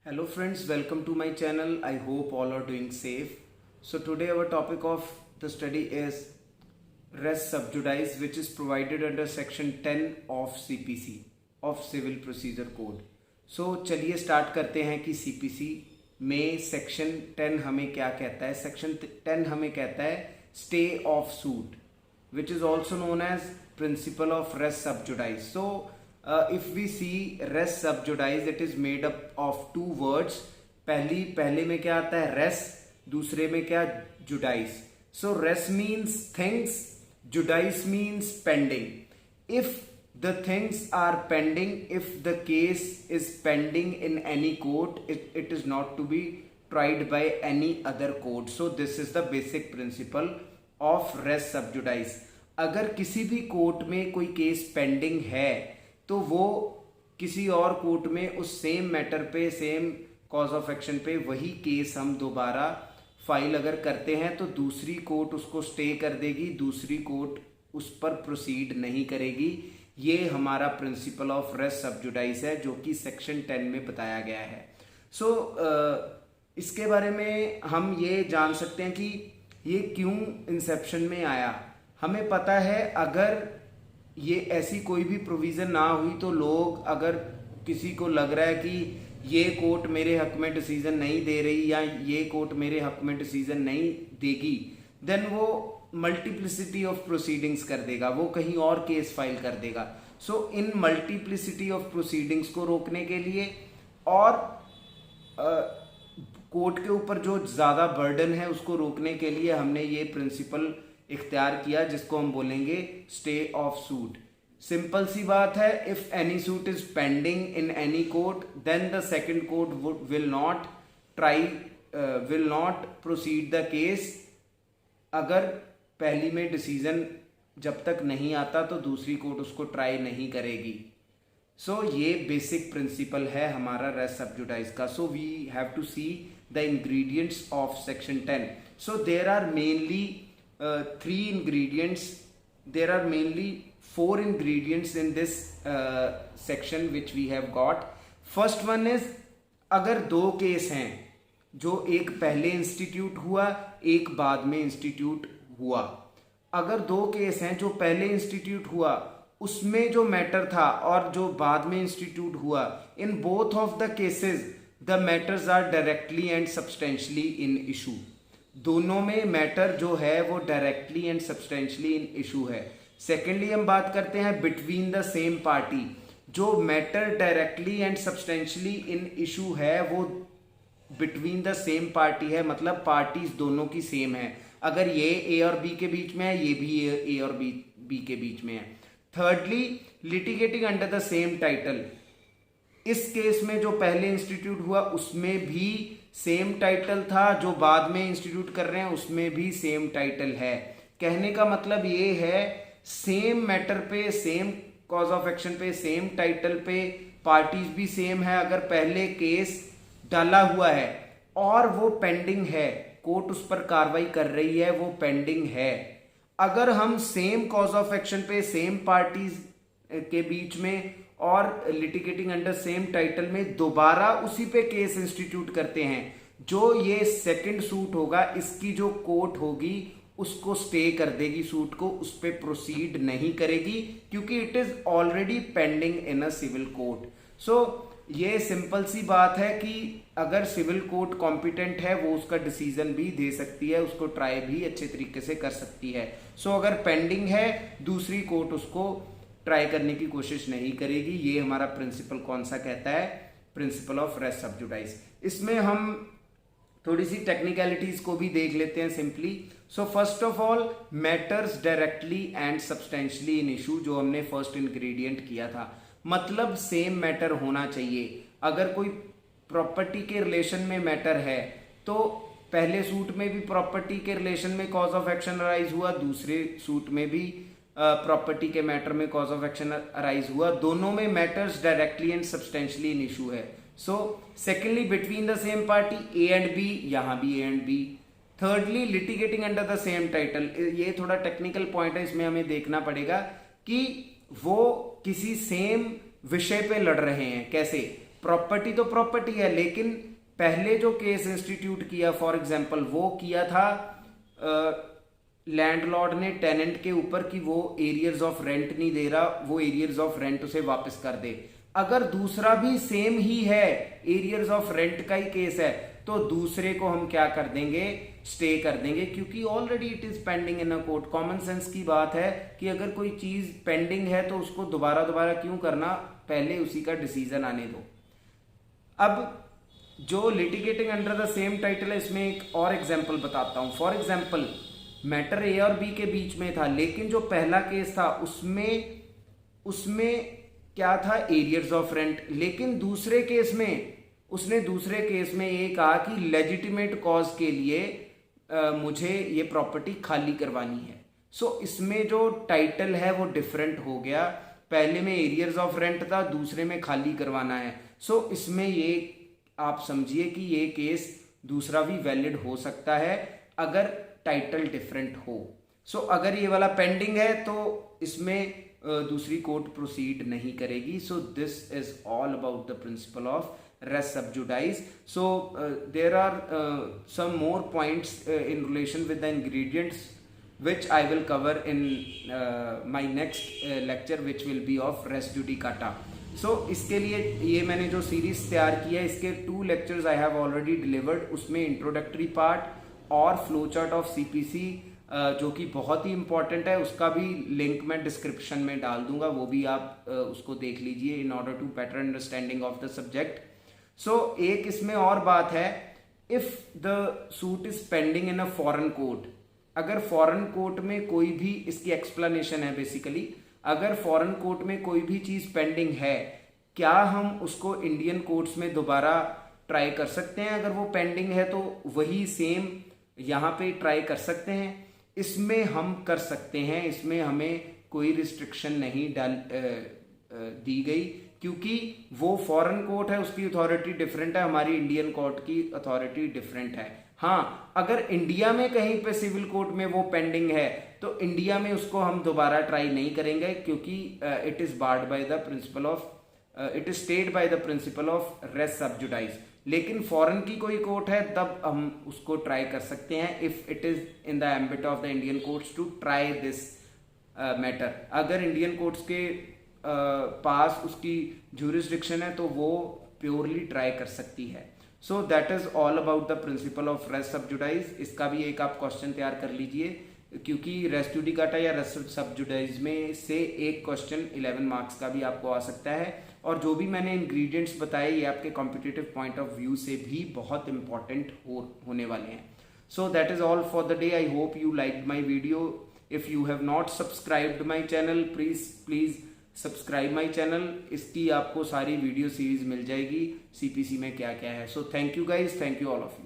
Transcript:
Hello friends, welcome to my channel. I hope all are doing safe. So today our topic of the study is res sub judice, which is provided under section 10 of CPC of Civil Procedure Code. So चलिए start करते हैं कि CPC में section 10 हमें क्या कहता है. Section 10 हमें कहता है stay of suit, which is also known as principle of res sub judice. So if we see res sub judice, it is made up of two words. पहले में क्या आता है res, दूसरे में क्या judice. So res means things, judice means pending. If the things are pending, if the case is pending in any court, it is not to be tried by any other court. So this is the basic principle of res sub judice. अगर किसी भी court में कोई case pending है तो वो किसी और कोर्ट में उस सेम मैटर पे, सेम कॉज ऑफ एक्शन पे वही केस हम दोबारा फाइल अगर करते हैं तो दूसरी कोर्ट उसको स्टे कर देगी, दूसरी कोर्ट उस पर प्रोसीड नहीं करेगी. ये हमारा प्रिंसिपल ऑफ रेस सब जुडाइस है जो कि सेक्शन 10 में बताया गया है. सो इसके बारे में हम ये जान सकते हैं कि ये क्यों इंसेप्शन में आया. हमें पता है अगर ये ऐसी कोई भी प्रोविजन ना हुई तो लोग, अगर किसी को लग रहा है कि ये कोर्ट मेरे हक में डिसीजन नहीं दे रही या ये कोर्ट मेरे हक में डिसीजन नहीं देगी, देन वो मल्टीप्लिसिटी ऑफ प्रोसीडिंग्स कर देगा, वो कहीं और केस फाइल कर देगा. सो इन मल्टीप्लिसिटी ऑफ प्रोसीडिंग्स को रोकने के लिए और कोर्ट के ऊपर जो ज्यादा बर्डन है उसको रोकने के लिए हमने ये प्रिंसिपल इख्तियार किया जिसको हम बोलेंगे स्टे ऑफ सूट. सिंपल सी बात है, if any suit is pending in any court then the second court will not proceed the case. अगर पहली में डिसीजन जब तक नहीं आता तो दूसरी कोर्ट उसको ट्राई नहीं करेगी. सो ये बेसिक प्रिंसिपल है हमारा रेस सब जुडाइस का. So we have to see the ingredients of section 10. So there are mainly three ingredients. There are mainly 4 ingredients in this section which we have got. First one is, अगर दो case हैं जो एक पहले institute हुआ एक बाद में इंस्टीट्यूट हुआ, अगर दो केस हैं जो पहले इंस्टीट्यूट हुआ उसमें जो मैटर था और जो बाद में इंस्टीट्यूट हुआ, in both of the cases the matters are directly and substantially in issue. दोनों में मैटर जो है वो directly and substantially in issue है. सेकेंडली हम बात करते हैं बिटवीन द सेम पार्टी. जो matter directly and substantially in issue है वो बिटवीन द सेम पार्टी है, मतलब पार्टीज दोनों की सेम है. अगर ये ए और बी के बीच में है, ये भी ए और बी के बीच में है. Thirdly litigating under the same title. इस केस में जो पहले इंस्टीट्यूट हुआ उसमें भी सेम टाइटल था, जो बाद में इंस्टीट्यूट कर रहे हैं उसमें भी सेम टाइटल है. कहने का मतलब ये है सेम मैटर पे, सेम कॉज ऑफ एक्शन पे, सेम टाइटल पे पार्टीज भी सेम है. अगर पहले केस डाला हुआ है और वो पेंडिंग है, कोर्ट उस पर कार्रवाई कर रही है, वो पेंडिंग है. अगर हम सेम कॉज ऑफ एक्शन पे, सेम पार्टीज के बीच में और लिटिगेटिंग अंडर सेम टाइटल में दोबारा उसी पे केस इंस्टीट्यूट करते हैं, जो ये सेकंड सूट होगा इसकी जो कोर्ट होगी उसको स्टे कर देगी, सूट को उस पे प्रोसीड नहीं करेगी क्योंकि it is already pending in a civil court. So ये सिंपल सी बात है कि अगर सिविल कोर्ट कॉम्पिटेंट है वो उसका डिसीजन भी दे सकती है, उसको ट्राई भी अच्छे तरीके से कर सकती है. सो अगर पेंडिंग है दूसरी कोर्ट उसको ट्राई करने की कोशिश नहीं करेगी. ये हमारा प्रिंसिपल कौन सा कहता है, प्रिंसिपल ऑफ रेस सब जुडाइस. इसमें हम थोड़ी सी टेक्निकलिटीज को भी देख लेते हैं simply. So first of all matters directly and substantially in issue, जो हमने फर्स्ट इंग्रेडिएंट किया था, मतलब सेम मैटर होना चाहिए. अगर कोई प्रॉपर्टी के रिलेशन में मैटर है तो पहले सूट में भी प्रॉपर्टी के रिलेशन में कॉज ऑफ एक्शन अराइज हुआ, दूसरे सूट में भी प्रॉपर्टी के मैटर में कॉज ऑफ एक्शन अराइज हुआ. दोनों में matters directly and substantially in issue है. So secondly between the same party A and B, यहां भी A and B. Thirdly litigating under the same title. ये थोड़ा टेक्निकल पॉइंट है, इसमें हमें देखना पड़ेगा कि वो किसी सेम विषय पे लड़ रहे हैं. कैसे? प्रॉपर्टी तो प्रॉपर्टी है, लेकिन पहले जो केस इंस्टीट्यूट किया फॉर एग्जांपल वो किया था लैंडलॉर्ड ने टेनेंट के ऊपर कि वो एरियर्स ऑफ रेंट नहीं दे रहा, वो एरियर्स ऑफ रेंट उसे वापस कर दे। अगर दूसरा भी सेम ही है, एरियर्स ऑफ रेंट का ही केस है, तो दूसरे को हम क्या कर देंगे, स्टे कर देंगे, क्योंकि already it is pending in a court. Common sense की बात है कि अगर कोई चीज पेंडिंग है तो उसको दोबारा दोबारा क्यों करना, पहले उसी का डिसीजन आने दो। अब जो litigating under the same title है, इसमें एक और एग्जांपल बताता हूं। फॉर एग्जांपल मैटर ए और बी के बीच में था, लेकिन जो पहला केस था उसमें क्या था, एरियर्स ऑफ रेंट। लेकिन दूसरे केस में उसने दूसरे केस में ये कहा कि लेजिटिमेट कॉज के लिए मुझे ये प्रॉपर्टी खाली करवानी है। सो इसमें जो टाइटल है वो डिफरेंट हो गया, पहले में एरियर्स ऑफ रेंट था, दूसरे में खाली करवाना है। सो इसमें ये आप समझिए कि ये केस दूसरा भी वैलिड हो सकता है अगर टाइटल डिफरेंट हो। सो अगर ये वाला पेंडिंग है तो इसमें दूसरी कोर्ट प्रोसीड नहीं करेगी। So this is all about the principle of res subjudice. So there are some more points in relation with the ingredients which I will cover in my next lecture, which will be of res judicata. So इसके लिए ये मैंने जो series तैयार की है, इसके 2 lectures I have already delivered। उसमें इंट्रोडक्टरी पार्ट और फ्लो चार्ट ऑफ सीपीसी जो कि बहुत ही इंपॉर्टेंट है, उसका भी लिंक मैं डिस्क्रिप्शन में डाल दूंगा, वो भी आप उसको देख लीजिए in order to better understanding of the subject. So एक इसमें और बात है, if the suit is pending in a foreign court, अगर फॉरेन कोर्ट में कोई भी, इसकी एक्सप्लेनेशन है बेसिकली, अगर फॉरेन कोर्ट में कोई भी चीज पेंडिंग है, क्या हम उसको इंडियन कोर्ट्स में दोबारा ट्राई कर सकते हैं? अगर वो पेंडिंग है तो वही सेम यहाँ पे ट्राई कर सकते हैं। इसमें हम कर सकते हैं, इसमें हमें कोई रिस्ट्रिक्शन नहीं दी गई, क्योंकि वो फॉरेन कोर्ट है, उसकी अथॉरिटी डिफरेंट है, हमारी इंडियन कोर्ट की अथॉरिटी डिफरेंट है। हाँ, अगर इंडिया में कहीं पे सिविल कोर्ट में वो पेंडिंग है तो इंडिया में उसको हम दोबारा ट्राई नहीं करेंगे, क्योंकि it is barred by the principle of it is stayed by the principle of res sub judice. लेकिन फॉरेन की कोई कोर्ट है तब हम उसको ट्राई कर सकते हैं, if it is in the ambit of the Indian courts to try this matter. अगर इंडियन कोर्ट्स के पास उसकी ज्यूरिसडिक्शन है तो वो प्योरली ट्राई कर सकती है। So that is all about the principle of res sub judice. इसका भी एक आप क्वेश्चन तैयार कर लीजिए, क्योंकि रेस जुडिकाटा या रेस सब्जुडाइज में से एक क्वेश्चन 11 मार्क्स का भी आपको आ सकता है। और जो भी मैंने इंग्रेडिएंट्स बताए ये आपके कॉम्पिटिटिव पॉइंट ऑफ व्यू से भी बहुत इंपॉर्टेंट होने वाले हैं। सो that is all for the day. I hope you liked my video. If you have not subscribed my channel, please subscribe my channel. इसकी आपको सारी वीडियो सीरीज मिल जाएगी सीपीसी में क्या क्या है। So thank you guys, thank you all of you.